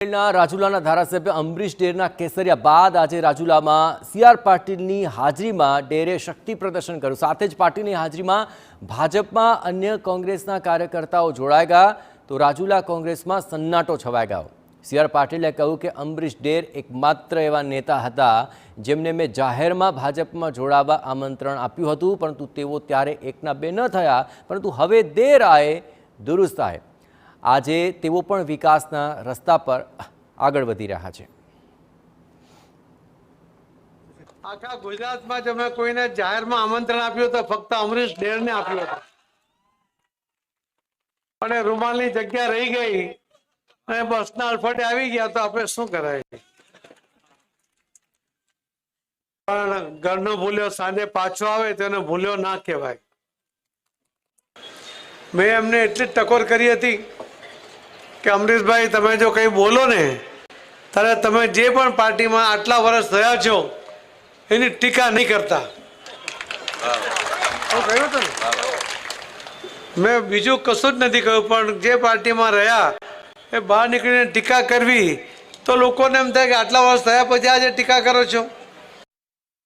રાજુલાના ધારાસભ્ય અમરીશ ડેરના કેસરિયા બાદ આજે રાજુલામાં સીઆર પાટીલની હાજરીમાં ડેરે શક્તિ પ્રદર્શન કર્યું। સાથે જ પાટીલની હાજરીમાં ભાજપમાં અન્ય કોંગ્રેસના કાર્યકર્તાઓ જોડાઈ ગયા તો રાજુલા કોંગ્રેસમાં સન્નાટો છવાઈ ગયો। સીઆર પાટીલે કહ્યું કે અમરીશ ડેર એકમાત્ર એવા નેતા હતા જેમને મેં જાહેરમાં ભાજપમાં જોડાવા આમંત્રણ આપ્યું હતું, પરંતુ તેઓ ત્યારે એકના બે ન થયા, પરંતુ હવે દેર આએ દુરુસ્ત આए। આજે તેઓ પણ વિકાસના રસ્તા પર આગળ વધી રહ્યા છે। આખા ગુજરાતમાં જો મેં કોઈને જાહેરમાં આમંત્રણ આપ્યું તો ફક્ત અમરીશ ડેરને આપ્યું હતું, અને રૂમાલની જગ્યા રહી ગઈ અને બસના અડફટે આવી ગયા તો આપણે શું કરાય? પણ ઘરનો ભૂલ્યો સાંજે પાછો આવે તેને ભૂલ્યો ના કહેવાય। મેં એમને એટલી જ ટકોર કરી હતી કે અમરીશભાઈ, તમે જો કંઈ બોલો ને ત્યારે તમે જે પણ પાર્ટીમાં આટલા વર્ષ રહ્યા છો એની ટીકા નહીં કરતા। કહ્યું હતું ને, મેં બીજું કશું જ નથી કહ્યું, પણ જે પાર્ટીમાં રહ્યા એ બહાર નીકળીને ટીકા કરવી તો લોકોને એમ થાય કે આટલા વર્ષ થયા પછી આજે ટીકા કરો છો।